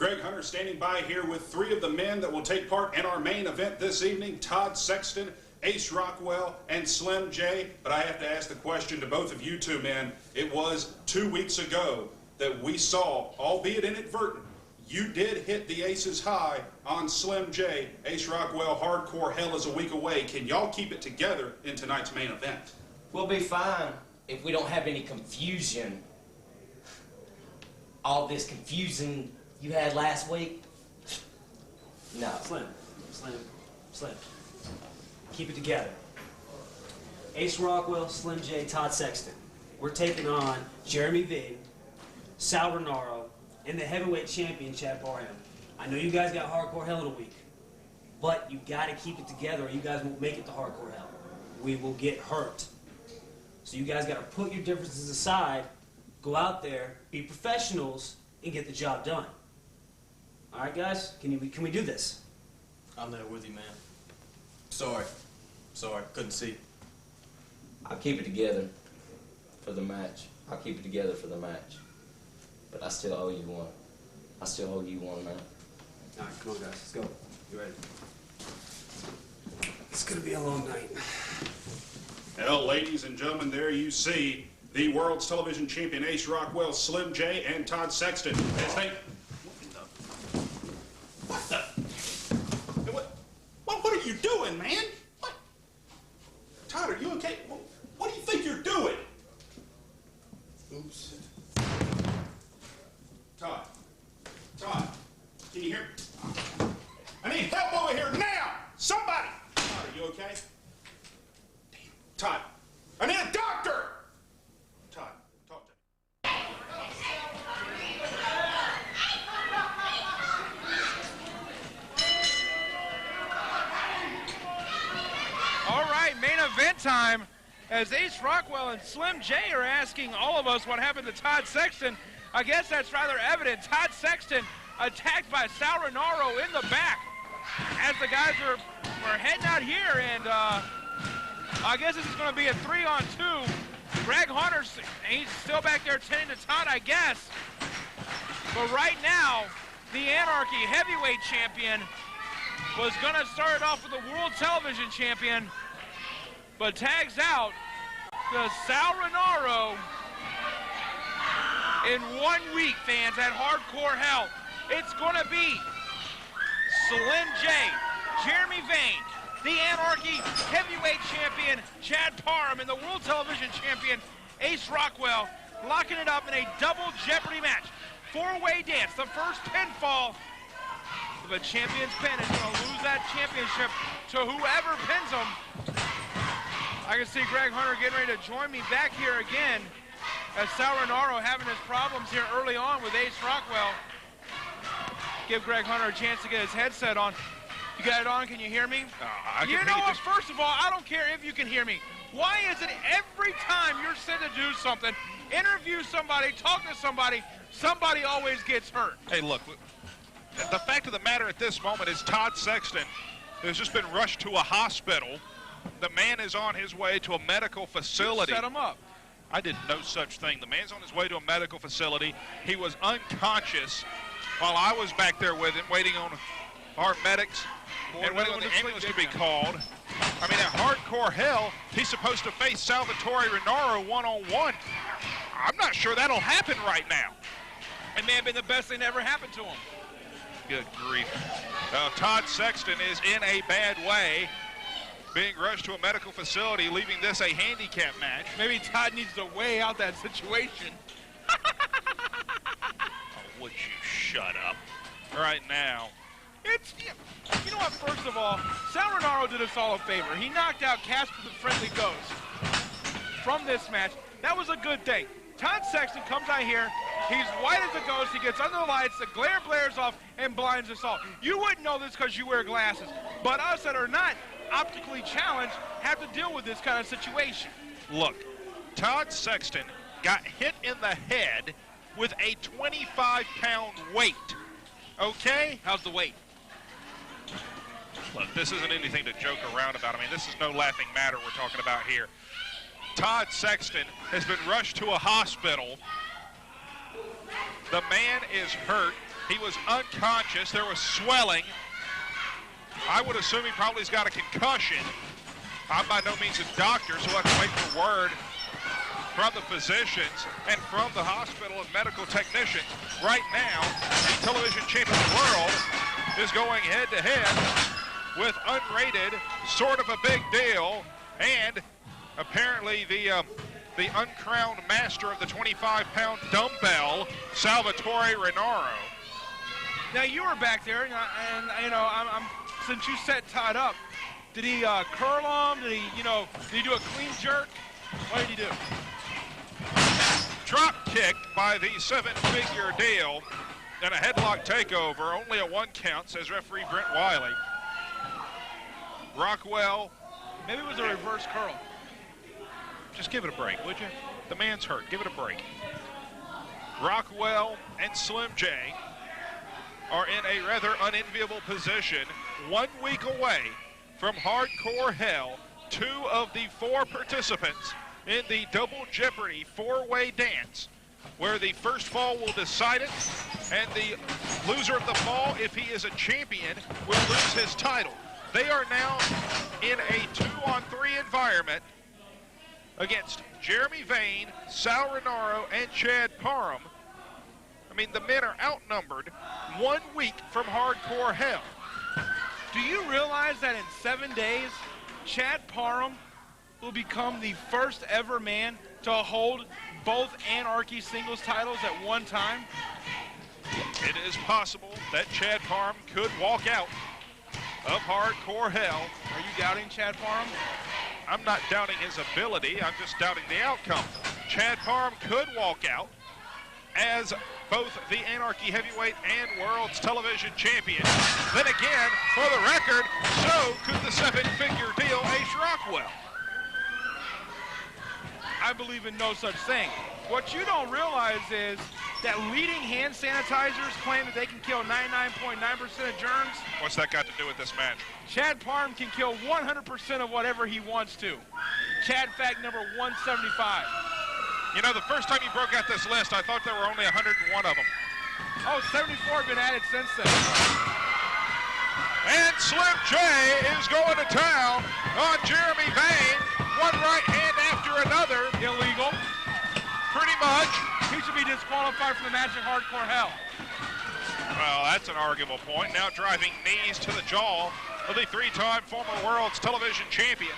Greg Hunter standing by here with three of the men that will take part in our main event this evening, Todd Sexton, Ace Rockwell, and Slim J. But I have to ask the question to both of you two men. It was 2 weeks ago that we saw, albeit inadvertent, you did hit the aces high on Slim J. Ace Rockwell, hardcore hell is a week away. Can y'all keep it together in tonight's main event? We'll be fine if we don't have any confusion. All this confusion you had last week? No. Slim. Keep it together. Ace Rockwell, Slim J, Todd Sexton. We're taking on Jeremy Vane, Sal Rinauro, and the heavyweight champion, Chad Parham. I know you guys got hardcore hell in a week, but you gotta keep it together or you guys won't make it to hardcore hell. We will get hurt. So you guys gotta put your differences aside, go out there, be professionals, and get the job done. All right, guys, can we do this? I'm there with you, man. Sorry, couldn't see. I'll keep it together for the match. But I still owe you one. Man. All right, come on, guys, let's go. You ready? It's gonna be a long night. Well, ladies and gentlemen, there you see the world's television champion Ace Rockwell, Slim J, and Todd Sexton. As they... What are you doing, man? What? Todd, are you okay? What do you think you're doing? Oops. Todd, can you hear me? I need help over here now! Somebody! Todd, are you okay? Damn. Todd, I need a doctor! Todd, talk to me. All right, main event time as Ace Rockwell and Slim J are asking all of us what happened to Todd Sexton. I guess that's rather evident. Todd Sexton attacked by Sal Rinauro in the back as the guys were heading out here, and I guess this is going to be a 3-on-2. Greg Hunter, he's still back there tending to Todd, I guess. But right now, the Anarchy heavyweight champion was going to start off with the world television champion, but tags out to Sal Rinauro in 1 week, fans, at Hardcore Hell. It's going to be Slim J, Jeremy Vane, the Anarchy heavyweight champion, Chad Parham, and the world television champion, Ace Rockwell, locking it up in a double jeopardy match. Four-way dance. The first pinfall of a champion's pin is going to lose that championship to whoever pins them. I can see Greg Hunter getting ready to join me back here again as Sal Rinauro having his problems here early on with Ace Rockwell. Give Greg Hunter a chance to get his headset on. You got it on? Can you hear me? You know what? First of all, I don't care if you can hear me. Why is it every time you're set to do something, interview somebody, talk to somebody, somebody always gets hurt? Hey, look, the fact of the matter at this moment is Todd Sexton has just been rushed to a hospital. The man is on his way to a medical facility. You set him up. I did no such thing. The man's on his way to a medical facility. He was unconscious while I was back there with him, waiting on our medics and waiting on the ambulance to be called. I mean, at Hardcore Hell, he's supposed to face Salvatore Rinauro one-on-one. I'm not sure that'll happen right now. It may have been the best thing that ever happened to him. Good grief. Todd Sexton is in a bad way, being rushed to a medical facility, leaving this a handicap match. Maybe Todd needs to weigh out that situation. Oh, would you shut up right now? It's, you know what, first of all, Sal Rinauro did us all a favor. He knocked out Casper the Friendly Ghost from this match. That was a good thing. Todd Sexton comes out here, he's white as a ghost, he gets under the lights, the glare blares off, and blinds us all. You wouldn't know this because you wear glasses, but us that are not optically challenged have to deal with this kind of situation. Look, Todd Sexton got hit in the head with a 25-pound weight, okay? How's the weight? Look, this isn't anything to joke around about. I mean, this is no laughing matter we're talking about here. Todd Sexton has been rushed to a hospital. The man is hurt. He was unconscious. There was swelling. I would assume he probably has got a concussion. I'm by no means a doctor, so I have to wait for word from the physicians and from the hospital and medical technicians. Right now, the television champion of the world is going head-to-head with unrated, sort of a big deal, and apparently the uncrowned master of the 25-pound dumbbell, Salvatore Rinauro. Now you were back there, and I'm since you set Todd up, did he curl him? Did he do a clean jerk? What did he do? Drop kick by the 7-figure deal and a headlock takeover. Only a 1 count, says referee Brent Wiley. Rockwell. Maybe it was a reverse curl. Just give it a break, would you? The man's hurt. Give it a break. Rockwell and Slim J are in a rather unenviable position, 1 week away from Hardcore Hell. 2 of the 4 participants in the Double Jeopardy 4-way dance, where the first fall will decide it, and the loser of the fall, if he is a champion, will lose his title. They are now in a 2-on-3 environment against Jeremy Vane, Sal Rinauro, and Chad Parham. I mean, the men are outnumbered 1 week from Hardcore Hell. Do you realize that in 7 days, Chad Parham will become the first ever man to hold both Anarchy singles titles at one time? It is possible that Chad Parham could walk out of Hardcore Hell. Are you doubting Chad Parham? I'm not doubting his ability, I'm just doubting the outcome. Chad Parham could walk out as both the Anarchy Heavyweight and World's Television Champion. Then again, for the record, so could the 7-figure deal, Ace Rockwell. I believe in no such thing. What you don't realize is that leading hand sanitizers claim that they can kill 99.9% of germs. What's that got to do with this match? Chad Parham can kill 100% of whatever he wants to. Chad fact number 175. You know, the first time you broke out this list, I thought there were only 101 of them. Oh, 74 have been added since then. And Slim J is going to town on Jeremy Vane. One right hand after another. Illegal. Pretty much. He should be disqualified from the match at Hardcore Hell. Well, that's an arguable point. Now driving knees to the jaw of the 3-time former World's Television Champion.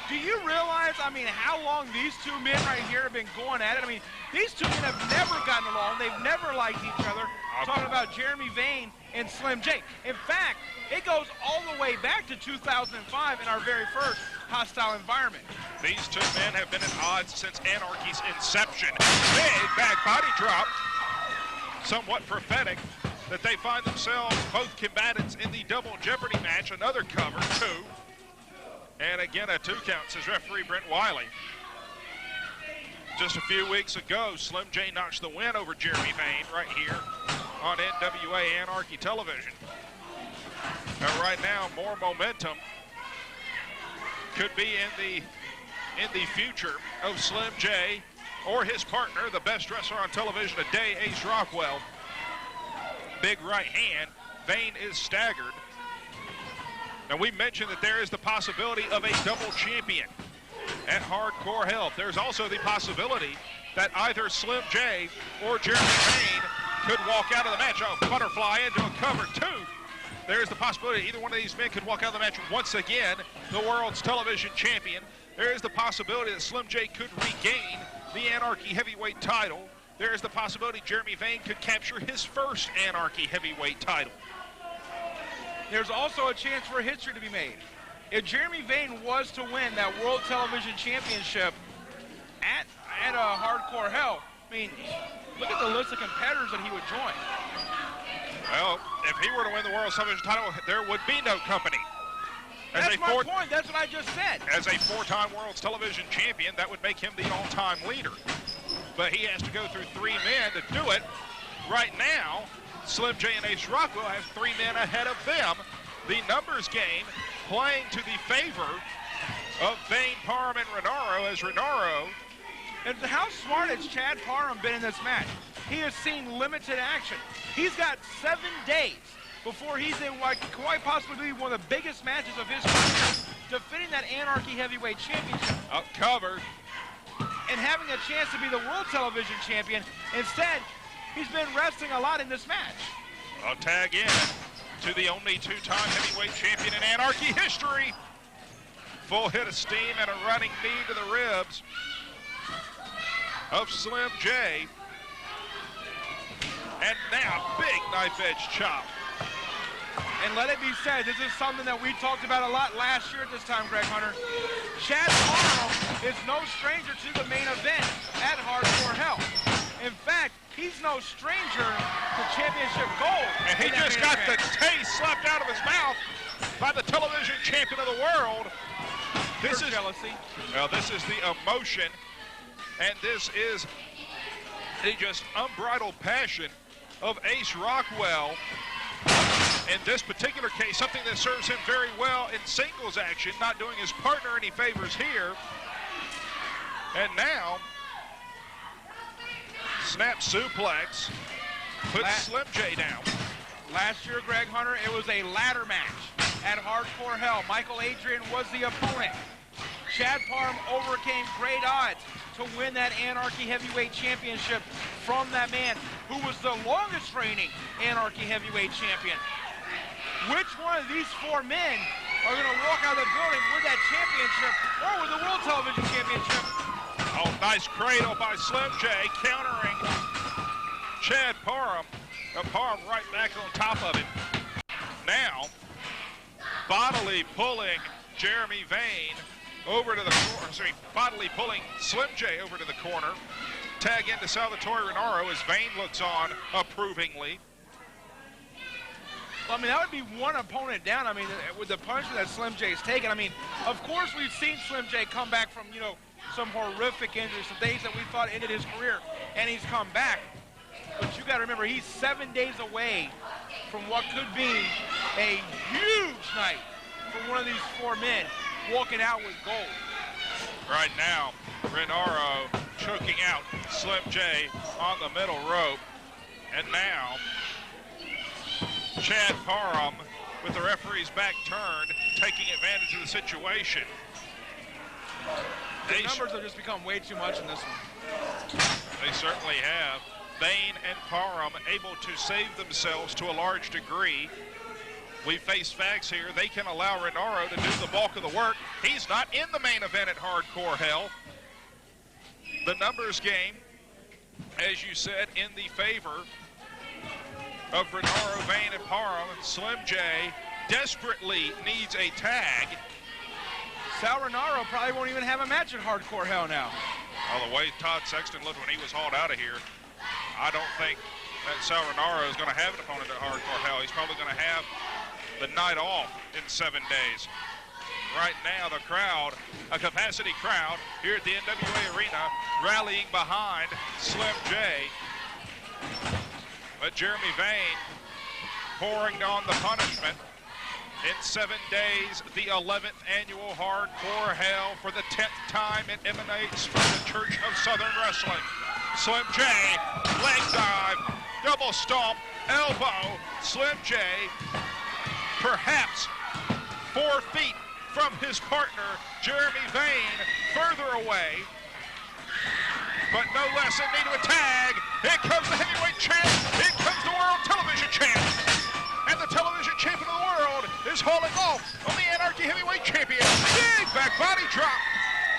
Do you realize, how long these 2 men right here have been going at it? These 2 men have never gotten along. They've never liked each other. Talking about Jeremy Vane and Slim J. In fact, it goes all the way back to 2005 in our very first hostile environment. These 2 men have been at odds since Anarchy's inception. Big back body drop. Somewhat prophetic that they find themselves both combatants in the Double Jeopardy match. Another cover, 2. And again, a 2 count, says referee Brent Wiley. Just a few weeks ago, Slim J notched the win over Jeremy Vane right here on NWA Anarchy Television. And right now, more momentum could be in the future of Slim J or his partner, the best wrestler on television today, Ace Rockwell. Big right hand. Vane is staggered. Now, we mentioned that there is the possibility of a double champion at Hardcore Hell. There's also the possibility that either Slim J or Jeremy Vane could walk out of the match. Oh, butterfly into a cover 2. There's the possibility either one of these men could walk out of the match once again, the World's Television Champion. There is the possibility that Slim J could regain the Anarchy Heavyweight title. There is the possibility Jeremy Vane could capture his first Anarchy Heavyweight title. There's also a chance for history to be made. If Jeremy Vane was to win that World Television Championship at a Hardcore Hell, look at the list of competitors that he would join. Well, if he were to win the World Television title, there would be no company. That's my point. That's what I just said. As a 4-time World's Television Champion, that would make him the all-time leader. But he has to go through 3 men to do it. Right now, Slim J and Ace Rockwell have 3 men ahead of them. The numbers game playing to the favor of Vane, Parham, and Rinauro, as Rinauro. And how smart has Chad Parham been in this match? he has seen limited action. He's got 7 days before he's in what could quite possibly be one of the biggest matches of his career, defending that Anarchy Heavyweight Championship. Up covered. And having a chance to be the World Television Champion. Instead, he's been resting a lot in this match. A tag in to the only 2-time heavyweight champion in Anarchy history. Full hit of steam and a running knee to the ribs of Slim J. And now, big knife edge chop. And let it be said, this is something that we talked about a lot last year at this time, Greg Hunter. Chad Parham is no stranger to the main event at Hardcore Hell. In fact, he's no stranger to championship gold. And he just got the taste slapped out of his mouth by the television champion of the world. This is jealousy. Well, this is the emotion, and this is the just unbridled passion of Ace Rockwell. In this particular case, something that serves him very well in singles action, not doing his partner any favors here. And now, snap suplex puts Slim J down. Last year, Greg Hunter, it was a ladder match at Hardcore Hell. Michael Adrian was the opponent. Chad Parham overcame great odds to win that Anarchy Heavyweight Championship from that man who was the longest reigning Anarchy Heavyweight Champion. Which one of these 4 men are going to walk out of the building with that championship or with the World Television Championship? Oh, nice cradle by Slim J, countering Chad Parham. Parham right back on top of it. Now, bodily pulling Jeremy Vane over to the corner, bodily pulling Slim J over to the corner. Tag into Salvatore Rinauro as Vane looks on approvingly. Well, I mean, that would be one opponent down. I mean, with the punishment that Slim J's taken. I mean, of course we've seen Slim J come back from, you know, some horrific injuries, some days that we thought ended his career, and he's come back. But you got to remember, he's 7 days away from what could be a huge night for one of these 4 men walking out with gold. Right now, Rinauro choking out Slim J on the middle rope. And now, Chad Parham, with the referee's back turned, taking advantage of the situation. The numbers have just become way too much in this one. They certainly have. Vane and Parham able to save themselves to a large degree. We face facts here. They can allow Rinauro to do the bulk of the work. He's not in the main event at Hardcore Hell. The numbers game, as you said, in the favor of Rinauro, Vane, and Parham. Slim J desperately needs a tag. Sal Rinauro probably won't even have a match at Hardcore Hell now. Well, the way Todd Sexton looked when he was hauled out of here, I don't think that Sal Rinauro is going to have an opponent at Hardcore Hell. He's probably going to have the night off in 7 days. Right now, the crowd, a capacity crowd here at the NWA Arena, rallying behind Slim J. But Jeremy Vane pouring on the punishment. In 7 days, the 11th annual Hardcore Hell. For the 10th time, it emanates from the Church of Southern Wrestling. Slim J, leg dive, double stomp, elbow. Slim J, perhaps 4 feet from his partner, Jeremy Vane, further away. But no less in need of a tag. Here comes the heavyweight champ. Here comes the world television champ. And the television champion of the world is hauling off on the Anarchy Heavyweight Champion. Big back body drop.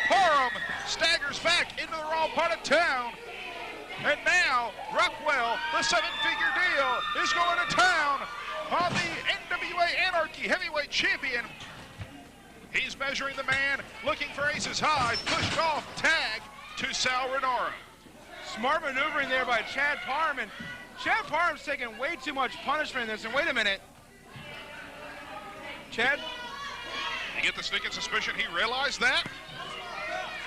Parham staggers back into the wrong part of town. And now, Rockwell, the 7-figure deal, is going to town on the NWA Anarchy Heavyweight Champion. He's measuring the man, looking for aces high, pushed off, tag to Sal Rinauro. Smart maneuvering there by Chad Parham, and Chad Parham's taking way too much punishment in this. And wait a minute, Chad? You get the sneaking suspicion he realized that?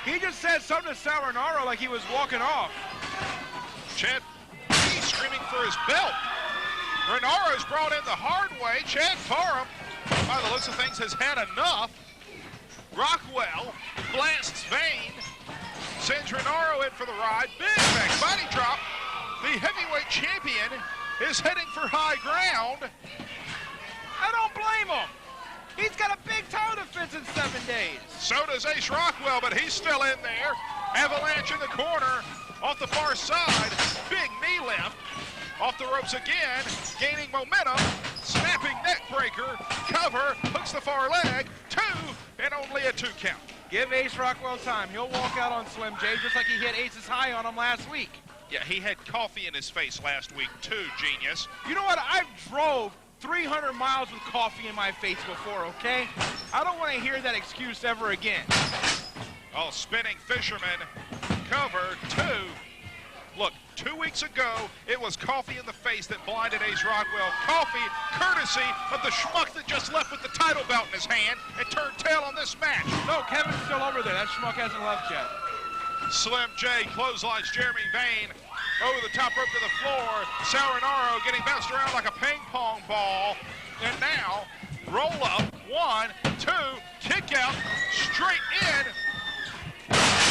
He just said something to Sal Rinauro like he was walking off. Chad, he's screaming for his belt. Rinauro's brought in the hard way. Chad Parham, by the looks of things, has had enough. Rockwell blasts Vane, sends Rinauro in for the ride. Big back body drop. The heavyweight champion is heading for high ground. I don't blame him. He's got a big title defense in 7 days. So does Ace Rockwell, but he's still in there. Avalanche in the corner, off the far side. Big knee lift, off the ropes again, gaining momentum. Snapping neck breaker, cover, hooks the far leg, 2, and only a 2 count. Give Ace Rockwell time. He'll walk out on Slim J just like he hit Ace's high on him last week. Yeah, he had coffee in his face last week too, genius. You know what? I've drove 300 miles with coffee in my face before, okay? I don't want to hear that excuse ever again. Oh, spinning fisherman, cover, 2. Look, 2 weeks ago, it was coffee in the face that blinded Ace Rockwell. Coffee, courtesy of the schmuck that just left with the title belt in his hand and turned tail on this match. No, Kevin's still over there. That schmuck hasn't left yet. Slim J clotheslines Jeremy Vane over the top rope to the floor. Rinauro getting bounced around like a ping pong ball. And now, roll up, 1, 2, kick out, straight in.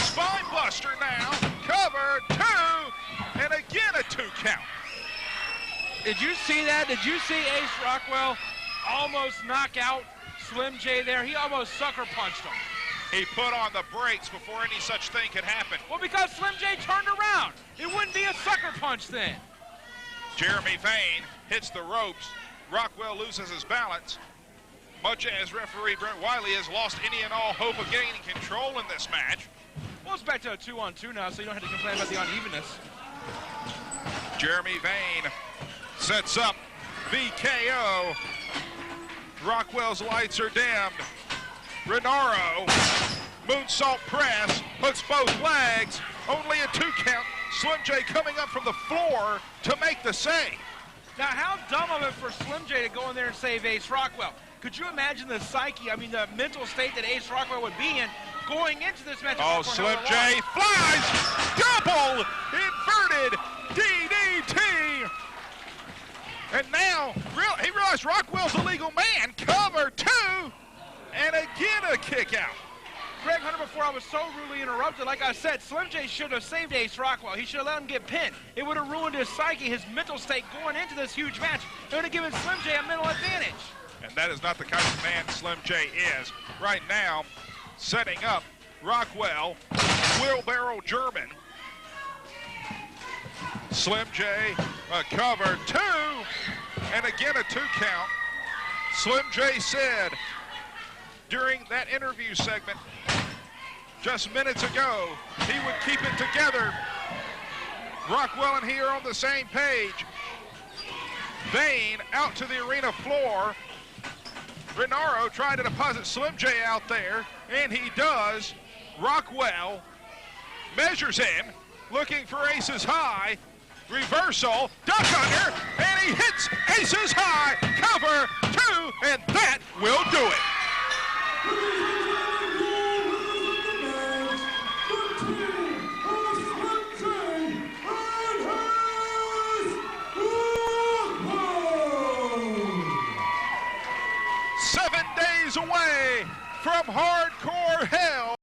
Spine buster now, cover, 2, and again a 2 count. Did you see that? Did you see Ace Rockwell almost knock out Slim J there? He almost sucker punched him. He put on the brakes before any such thing could happen. Well, because Slim J turned around. It wouldn't be a sucker punch then. Jeremy Vane hits the ropes. Rockwell loses his balance, much as referee Brent Wiley has lost any and all hope of gaining control in this match. Well, it's back to a 2-on-2 now, so you don't have to complain about the unevenness. Jeremy Vane sets up VKO. Rockwell's lights are dimmed. Rinauro, moonsault press, hooks both legs, only a 2 count. Slim J coming up from the floor to make the save. Now, how dumb of it for Slim J to go in there and save Ace Rockwell. Could you imagine the psyche, the mental state that Ace Rockwell would be in going into this match? Oh, Slim J flies, double inverted DDT. And now, he realized Rockwell's a legal man. Cover, 2, and again a kick out. Greg Hunter, before I was so rudely interrupted, like I said, Slim J should have saved Ace Rockwell. He should have let him get pinned. It would have ruined his psyche, his mental state going into this huge match. It would have given Slim J a mental advantage. And that is not the kind of man Slim J is. Right now, setting up Rockwell, wheelbarrow German. Slim J, a cover, 2, and again a 2 count. Slim J said during that interview segment just minutes ago, he would keep it together. Rockwell and he are on the same page. Vane out to the arena floor. Rinauro trying to deposit Slim J out there, and he does. Rockwell measures him, looking for Ace's high. Reversal, duck under, and he hits Ace's high. Cover, 2, and that will do it. Away from hardcore hell.